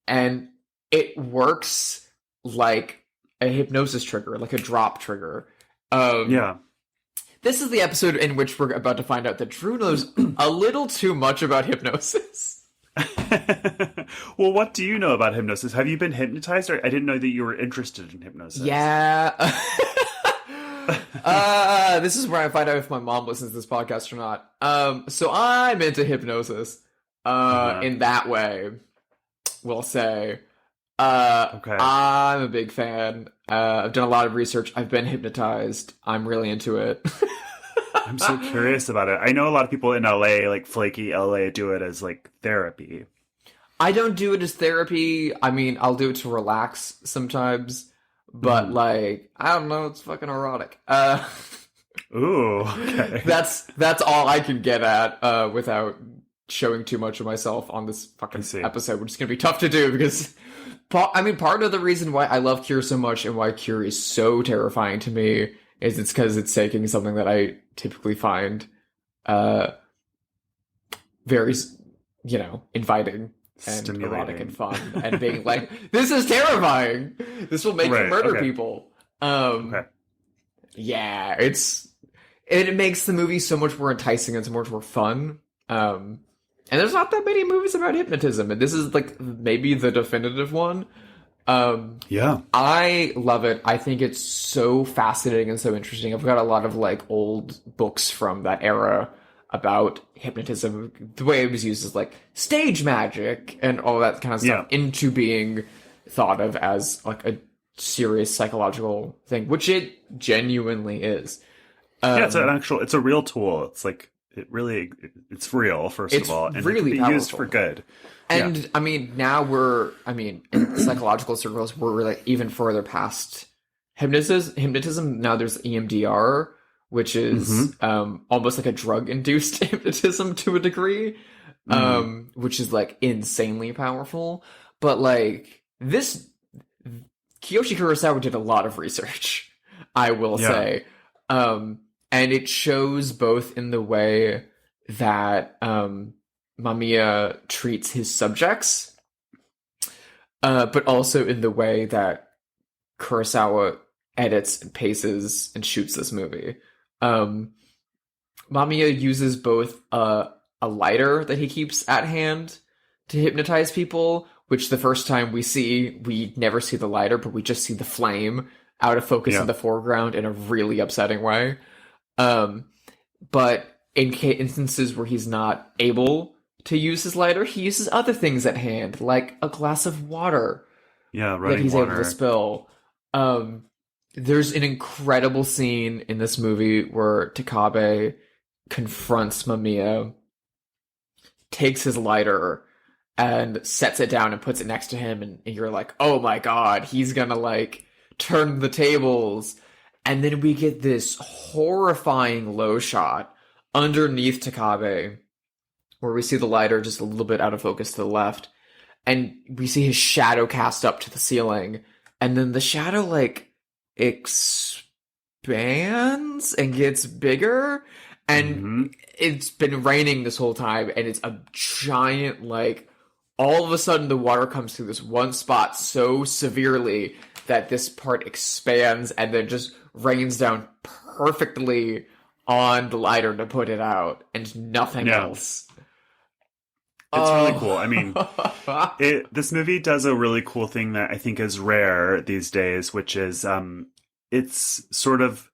And it works like a hypnosis trigger, like a drop trigger. Yeah. This is the episode in which we're about to find out that Drew knows a little too much about hypnosis. Well, what do you know about hypnosis? Have you been hypnotized? Or I didn't know that you were interested in hypnosis. Yeah. This is where I find out if my mom listens to this podcast or not. So I'm into hypnosis. In that way, we'll say. Okay. I'm a big fan. I've done a lot of research. I've been hypnotized. I'm really into it. I'm so curious about it. I know a lot of people in LA, like flaky LA, do it as like therapy. I don't do it as therapy. I mean, I'll do it to relax sometimes. But like, I don't know, it's fucking erotic. Ooh, okay. That's all I can get at without showing too much of myself on this fucking episode, which is gonna be tough to do because part of the reason why I love Cure so much and why Cure is so terrifying to me is it's because it's taking something that I typically find very, inviting and erotic and fun, and being like, this is terrifying. This will make you murder people. Yeah, it makes the movie so much more enticing and so much more fun. And there's not that many movies about hypnotism, and this is like maybe the definitive one. Yeah, I love it. I think it's so fascinating and so interesting. I've got a lot of like old books from that era about hypnotism. The way it was used is like stage magic and all that kind of stuff into being thought of as like a serious psychological thing, which it genuinely is. It's a real tool. It's like, it's real, first of all, and really it can be used for good. And I mean, now in psychological circles, we're like even further past hypnotism. Now there's EMDR, which is almost like a drug-induced hypnotism to a degree, which is like insanely powerful. But like this, Kiyoshi Kurosawa did a lot of research, I will say. And it shows both in the way that Mamiya treats his subjects, but also in the way that Kurosawa edits and paces and shoots this movie. Mamiya uses both a lighter that he keeps at hand to hypnotize people, which the first time we never see the lighter, but we just see the flame out of focus in the foreground in a really upsetting way. But in instances where he's not able to use his lighter, he uses other things at hand, like a glass of water that he's able to spill. There's an incredible scene in this movie where Takabe confronts Mamiya, takes his lighter, and sets it down and puts it next to him, and you're like, oh my god, he's gonna like turn the tables. And then we get this horrifying low shot underneath Takabe, where we see the lighter just a little bit out of focus to the left, and we see his shadow cast up to the ceiling, and then the shadow like expands and gets bigger, and it's been raining this whole time, and it's a giant, like, all of a sudden the water comes through this one spot so severely that this part expands and then just rains down perfectly on the lighter to put it out, and nothing else. It's really cool. I mean, this movie does a really cool thing that I think is rare these days, which is it's sort of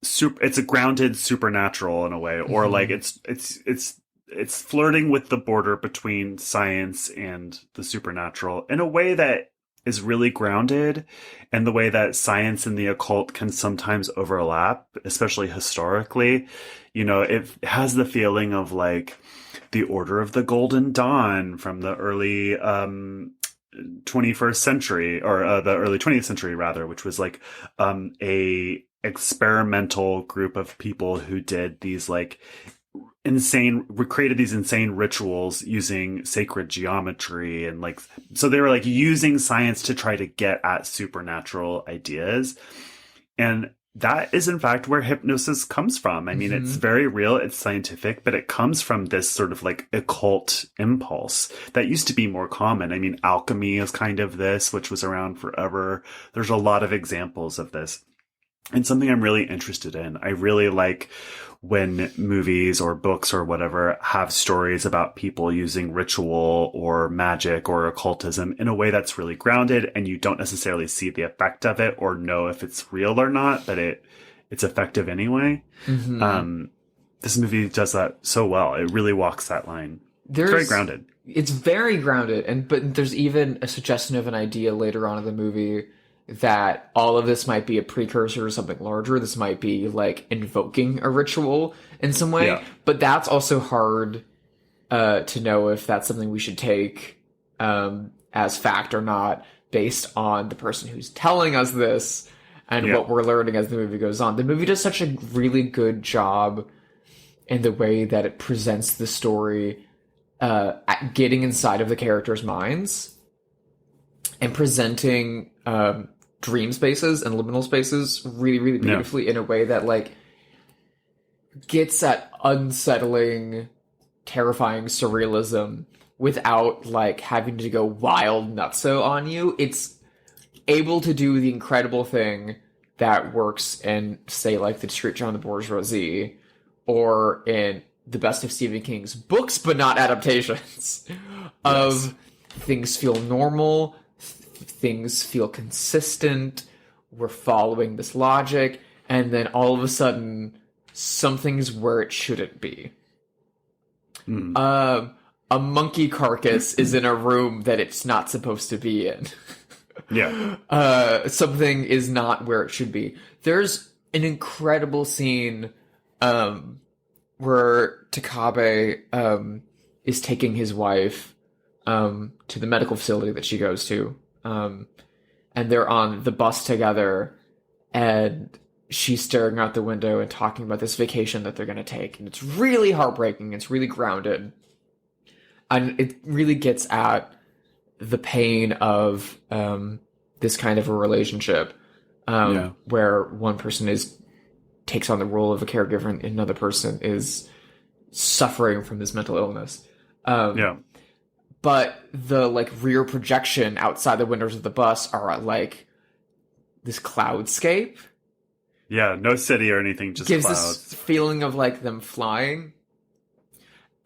it's a grounded supernatural in a way, or like it's flirting with the border between science and the supernatural in a way that is really grounded, and the way that science and the occult can sometimes overlap, especially historically. You know, it has the feeling of like the Order of the Golden Dawn from the early 21st century, or the early 20th century rather, which was like a experimental group of people who did these like created these insane rituals using sacred geometry, and like, so they were like using science to try to get at supernatural ideas. And that is in fact where hypnosis comes from. I mean, it's very real, it's scientific, but it comes from this sort of like occult impulse that used to be more common. I mean, alchemy is kind of this, which was around forever. There's a lot of examples of this. And something I'm really interested in. I really like when movies or books or whatever have stories about people using ritual or magic or occultism in a way that's really grounded, and you don't necessarily see the effect of it or know if it's real or not, but it's effective anyway. This movie does that so well. It really walks that line. It's very grounded. It's very grounded, but there's even a suggestion of an idea later on in the movie that all of this might be a precursor to something larger. This might be like invoking a ritual in some way, but that's also hard to know if that's something we should take as fact or not, based on the person who's telling us this and what we're learning as the movie goes on. The movie does such a really good job in the way that it presents the story, at getting inside of the characters' minds and presenting dream spaces and liminal spaces really, really beautifully in a way that like gets at unsettling, terrifying surrealism without like having to go wild nutso on you. It's able to do the incredible thing that works in, say, like The Street Journal of the Bourgeoisie or in the best of Stephen King's books, but not adaptations, of things feel normal, things feel consistent, we're following this logic, and then all of a sudden, something's where it shouldn't be. A monkey carcass is in a room that it's not supposed to be in. Something is not where it should be. There's an incredible scene where Takabe is taking his wife to the medical facility that she goes to. And they're on the bus together, and she's staring out the window and talking about this vacation that they're going to take. And it's really heartbreaking. It's really grounded. And it really gets at the pain of this kind of a relationship, where one person takes on the role of a caregiver and another person is suffering from this mental illness. But the like rear projection outside the windows of the bus are like this cloudscape. Yeah, no city or anything, just gives clouds. This feeling of like them flying.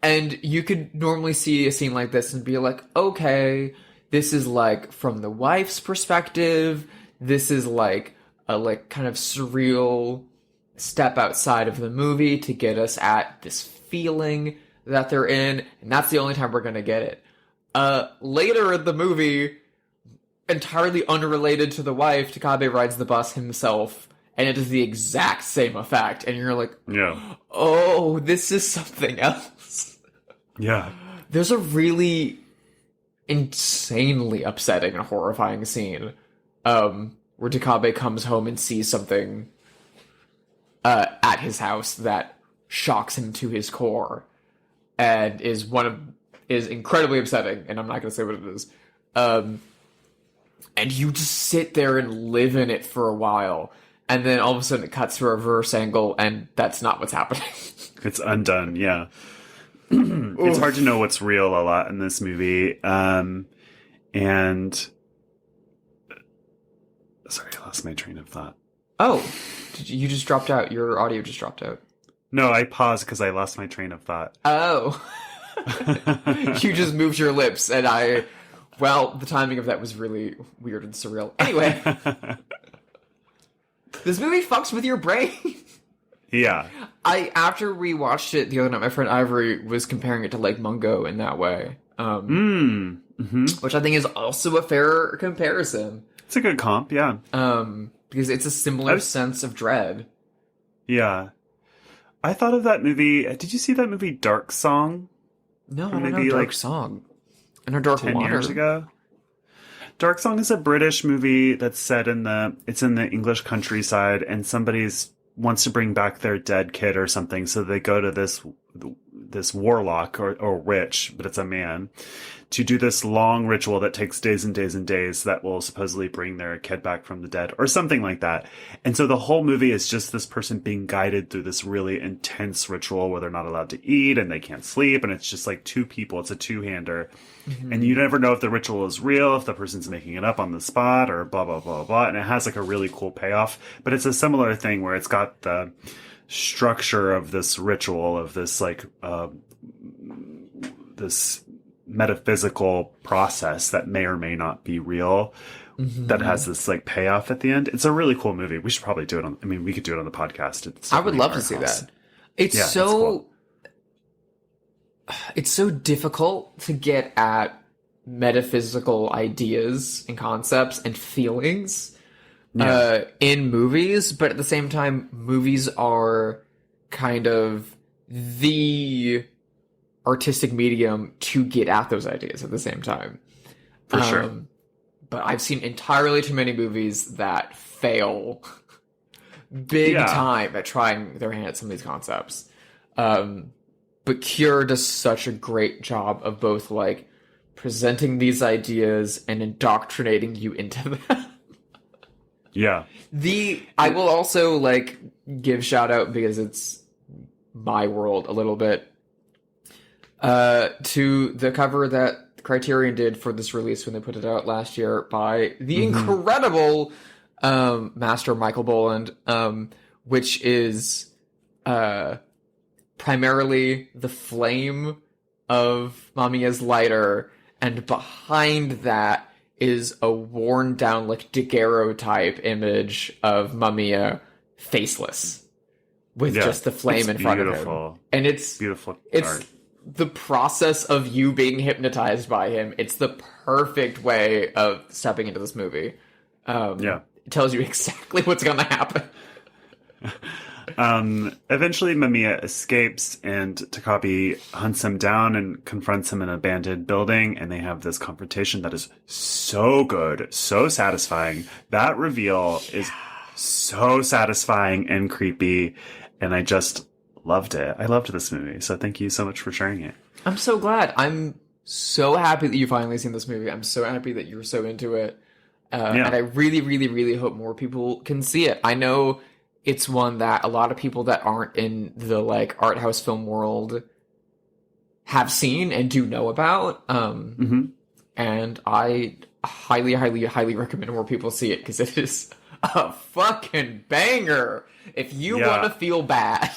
And you could normally see a scene like this and be like, okay, this is like from the wife's perspective. This is like a like kind of surreal step outside of the movie to get us at this feeling that they're in. And that's the only time we're going to get it. Later in the movie, entirely unrelated to the wife, Takabe rides the bus himself, and it is the exact same effect. And you're like, oh, this is something else. There's a really insanely upsetting and horrifying scene where Takabe comes home and sees something at his house that shocks him to his core and is incredibly upsetting, and I'm not going to say what it is. And you just sit there and live in it for a while, and then all of a sudden it cuts to a reverse angle, and that's not what's happening. It's undone, It's hard to know what's real a lot in this movie. And sorry, I lost my train of thought. Oh, you just dropped out. Your audio just dropped out. No, I paused because I lost my train of thought. Oh. You just moved your lips, and the timing of that was really weird and surreal. Anyway. This movie fucks with your brain. Yeah. After we watched it the other night, my friend Ivory was comparing it to Lake Mungo in that way. which I think is also a fair comparison. It's a good comp, yeah. Because it's a similar sense of dread. Yeah. I thought of that movie. Did you see that movie Dark Song? No, I don't know Dark Song. I know Dark 10 Water. years ago? Dark Song is a British movie that's set in the English countryside, and somebody's wants to bring back their dead kid or something, so they go to this warlock or witch, but it's a man, to do this long ritual that takes days and days and days that will supposedly bring their kid back from the dead or something like that. And so the whole movie is just this person being guided through this really intense ritual where they're not allowed to eat and they can't sleep, and it's just like two people. It's a two-hander. And you never know if the ritual is real, if the person's making it up on the spot, or blah, blah, blah, blah. And it has like a really cool payoff. But it's a similar thing where it's got the structure of this ritual, of this like this metaphysical process that may or may not be real, that has this like payoff at the end. It's a really cool movie. We should probably do it we could do it on the podcast. I would love to see that. It's cool. It's so difficult to get at metaphysical ideas and concepts and feelings in movies, but at the same time, movies are kind of the artistic medium to get at those ideas at the same time. For sure. But I've seen entirely too many movies that fail big time at trying their hand at some of these concepts. But Cure does such a great job of both like presenting these ideas and indoctrinating you into them. Yeah. I will also like give shout out, because it's my world a little bit, to the cover that Criterion did for this release when they put it out last year by the incredible master Michael Boland, which is primarily the flame of Mamiya's lighter, and behind that is a worn down like daguerreotype image of Mamiya faceless with just the flame in front of him. And it's beautiful. It's the process of you being hypnotized by him. It's the perfect way of stepping into this movie. It tells you exactly what's going to happen. Eventually Mamiya escapes, and Takabe hunts him down and confronts him in an abandoned building, and they have this confrontation that is so good, so satisfying. That reveal is so satisfying and creepy, and I just loved it. I loved this movie, so thank you so much for sharing it. I'm so glad. I'm so happy that you finally seen this movie. I'm so happy that you're so into it. And I really, really, really hope more people can see it. I know it's one that a lot of people that aren't in the like art house film world have seen and do know about. And I highly, highly, highly recommend more people see it, because it is a fucking banger if you want to feel bad.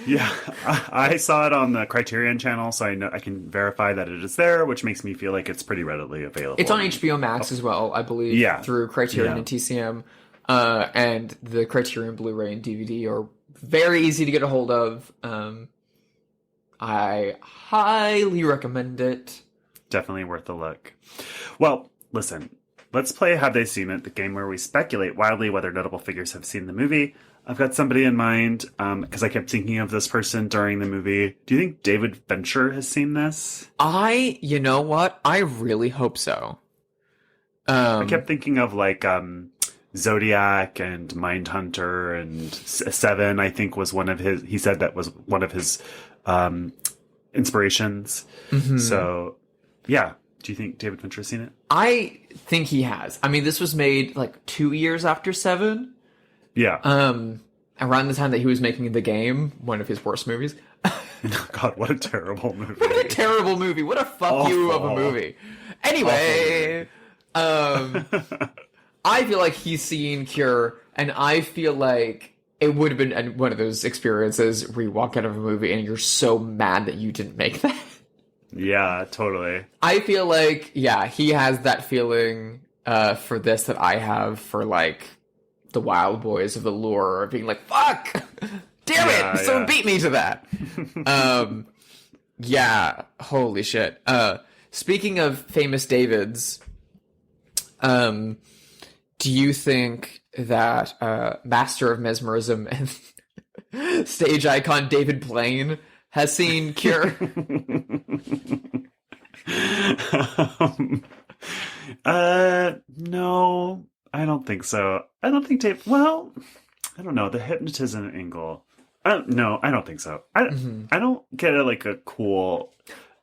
I saw it on the Criterion channel, so I know I can verify that it is there, which makes me feel like it's pretty readily available. It's on HBO Max as well, I believe, through Criterion and TCM. And the Criterion Blu-ray and DVD are very easy to get a hold of. I highly recommend it. Definitely worth a look. Well, listen, let's play Have They Seen It, the game where we speculate wildly whether notable figures have seen the movie. I've got somebody in mind, because I kept thinking of this person during the movie. Do you think David Fincher has seen this? You know what? I really hope so. I kept thinking of like Zodiac and Mindhunter and Seven, I think was one of his, he said that was one of his inspirations. So, yeah. Do you think David Fincher has seen it? I think he has. I mean, this was made like 2 years after Seven. Yeah. Around the time that he was making The Game, one of his worst movies. God, what a terrible movie. What a terrible movie. What a fuck you of a movie. Anyway, I feel like he's seen Cure, and I feel like it would have been one of those experiences where you walk out of a movie and you're so mad that you didn't make that. Yeah, totally. I feel like, he has that feeling for this that I have for, like, the Wild Boys of the Lure, being like, fuck! Damn it! Someone beat me to that! Yeah, holy shit. Speaking of famous Davids, do you think that Master of Mesmerism and stage icon David Blaine has seen Cure? No, I don't think so. I don't think Dave. Well, I don't know the hypnotism angle. No, I don't think so. I don't get a cool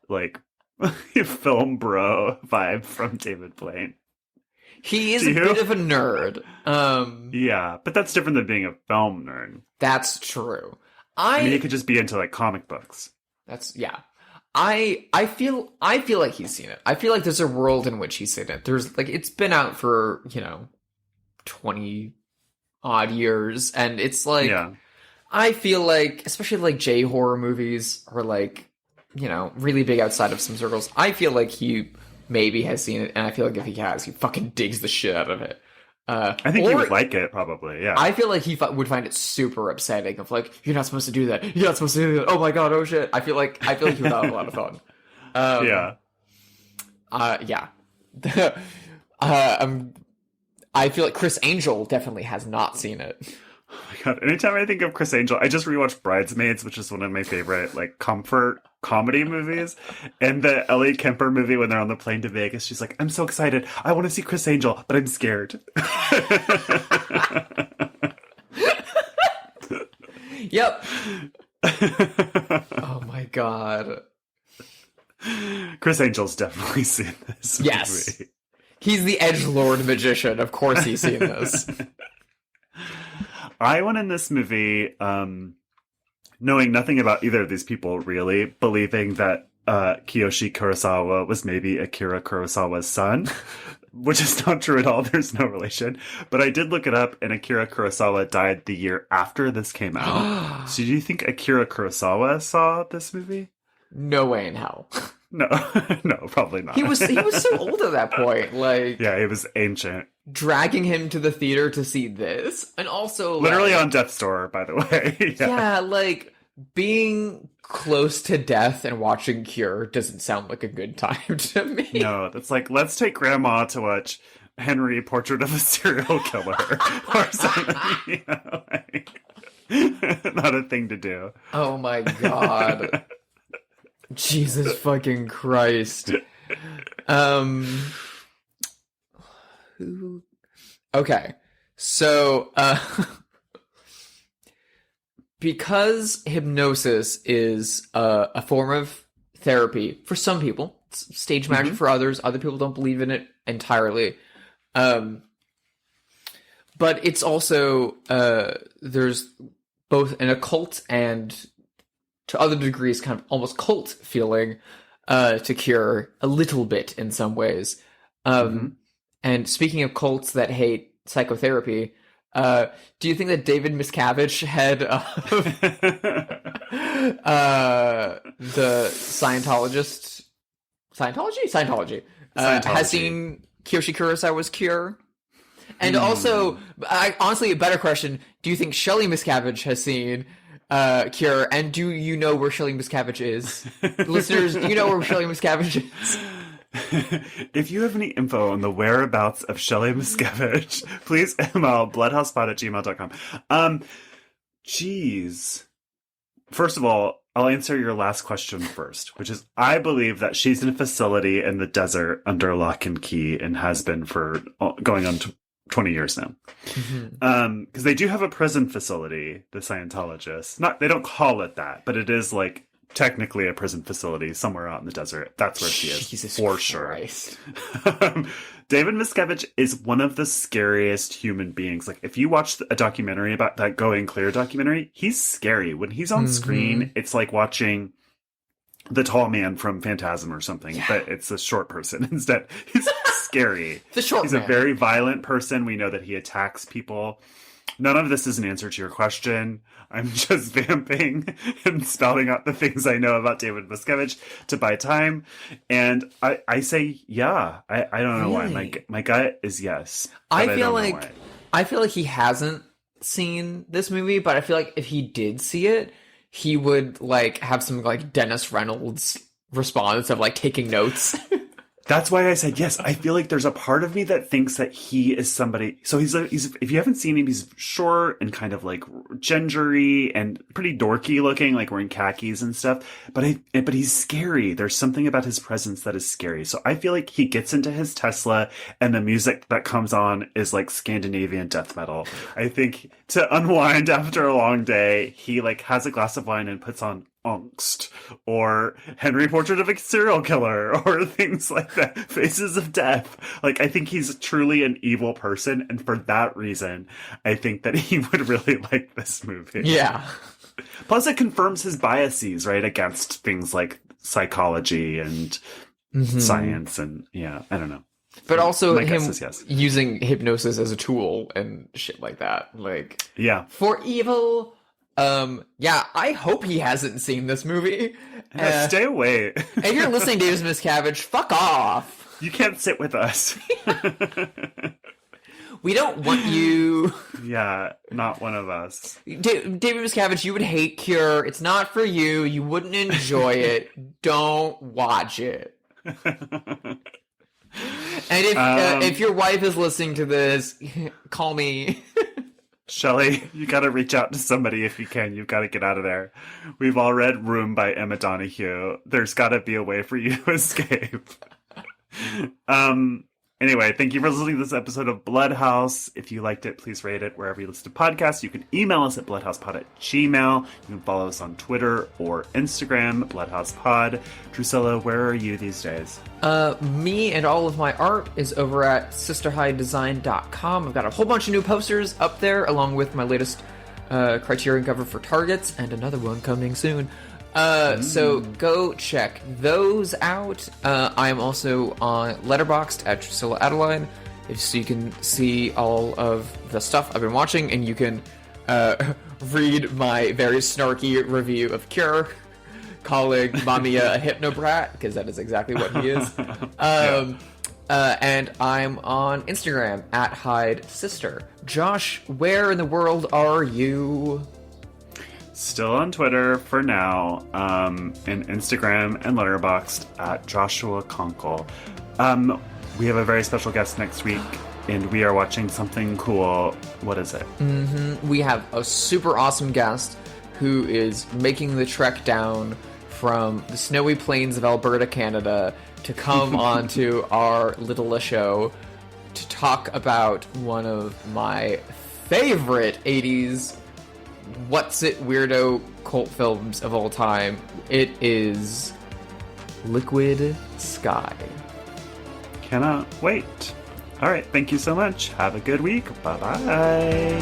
film bro vibe from David Blaine. He is a bit of a nerd. Yeah, but that's different than being a film nerd. That's true. I mean, he could just be into comic books. That's yeah. I feel like he's seen it. I feel like there's a world in which he's seen it. There's it's been out for 20 odd years, and it's yeah. I feel like, especially J horror movies are really big outside of some circles. I feel like he maybe has seen it, and I feel like if he has, he fucking digs the shit out of it. I think he would like it, probably, yeah. I feel like he would find it super upsetting of you're not supposed to do that. You're not supposed to do that. Oh my god, oh shit. I feel like he would have a lot of fun. Yeah. Yeah. I feel like Chris Angel definitely has not seen it. Oh my god, anytime I think of Chris Angel, I just rewatched Bridesmaids, which is one of my favorite comfort comedy movies. And the Ellie Kemper movie when they're on the plane to Vegas, she's like, I'm so excited. I want to see Chris Angel, but I'm scared. Yep. Oh my god. Chris Angel's definitely seen this yes. movie. He's the edgelord magician. Of course he's seen this. I went in this movie knowing nothing about either of these people, really, believing that Kiyoshi Kurosawa was maybe Akira Kurosawa's son, which is not true at all. There's no relation. But I did look it up, and Akira Kurosawa died the year after this came out. So do you think Akira Kurosawa saw this movie? No way in hell. No, no, probably not. He was so old at that point. Yeah, he was ancient. Dragging him to the theater to see this, and also literally on death's door, by the way. Yeah, being close to death and watching Cure doesn't sound like a good time to me. No, that's let's take Grandma to watch Henry, Portrait of a Serial Killer, or something. Not a thing to do. Oh my god. Jesus fucking Christ. Okay. So, because hypnosis is a form of therapy for some people, it's stage magic for others. Other people don't believe in it entirely. But it's also, there's both an occult and, to other degrees, kind of almost cult feeling to Cure a little bit in some ways. And speaking of cults that hate psychotherapy, do you think that David Miscavige, head of the Scientology, has seen Kiyoshi Kurosawa's Cure? And also, honestly, a better question, do you think Shelley Miscavige has seen Cure, and do you know where Shelley Miscavige is? Listeners, do you know where Shelley Miscavige is? If you have any info on the whereabouts of Shelley Miscavige, please email bloodhousepod@gmail.com. Jeez. First of all, I'll answer your last question first, which is I believe that she's in a facility in the desert under lock and key and has been for going on 20 years now. Because they do have a prison facility, the Scientologists. They don't call it that, but it is technically a prison facility somewhere out in the desert. That's where she is. Jesus for Christ. Sure. David Miscavige is one of the scariest human beings. If you watch a documentary about that Going Clear documentary, he's scary. When he's on screen, it's like watching the tall man from Phantasm or something, but it's a short person instead. He's scary. He's a very violent person. We know that he attacks people. None of this is an answer to your question. I'm just vamping and spouting out the things I know about David Miscavige to buy time. And I say, yeah. I don't know why. My gut is yes. I feel like he hasn't seen this movie, but I feel like if he did see it, he would like have some like Dennis Reynolds response of like taking notes. That's why I said yes. I feel like there's a part of me that thinks that he is somebody. So he's if you haven't seen him, he's short and kind of like gingery and pretty dorky looking, like wearing khakis and stuff. But he's scary. There's something about his presence that is scary. So I feel like he gets into his Tesla and the music that comes on is like Scandinavian death metal. I think to unwind after a long day, he like has a glass of wine and puts on Angst or Henry Portrait of a Serial Killer or things like that, Faces of Death. Like, I think he's truly an evil person, and for that reason I think that he would really like this movie. Yeah. Plus it confirms his biases, right, against things like psychology and science, and yeah, I don't know. But also my him guess is yes. using hypnosis as a tool and shit like that. Like, yeah, for evil. Yeah, I hope he hasn't seen this movie. Stay away. If you're listening, David Miscavige, fuck off. You can't sit with us. We don't want you. Yeah, not one of us. David Miscavige, you would hate Cure. It's not for you. You wouldn't enjoy it. Don't watch it. And if your wife is listening to this, call me. Shelley, you gotta reach out to somebody if you can. You've got to get out of there. We've all read Room by Emma Donoghue. There's gotta be a way for you to escape. Anyway, thank you for listening to this episode of Bloodhouse. If you liked it, please rate it wherever you listen to podcasts. You can email us at bloodhousepod@gmail.com. You can follow us on Twitter or Instagram, bloodhousepod. Drusilla, where are you these days? Me and all of my art is over at sisterhighdesign.com. I've got a whole bunch of new posters up there, along with my latest Criterion cover for Targets, and another one coming soon. So go check those out. I'm also on Letterboxd at Drusilla Adeline, so you can see all of the stuff I've been watching, and you can read my very snarky review of Cure, calling Mamiya a hypnobrat, because that is exactly what he is. And I'm on Instagram at Hyde Sister. Josh, where in the world are you? Still on Twitter for now, and Instagram and Letterboxd at Joshua Conkle. We have a very special guest next week, and we are watching something cool. What is it? We have a super awesome guest who is making the trek down from the snowy plains of Alberta, Canada, to come onto our little show to talk about one of my favorite 80s what's it weirdo cult films of all time. It is Liquid Sky. Cannot wait. All right, thank you so much. Have a good week. Bye-bye.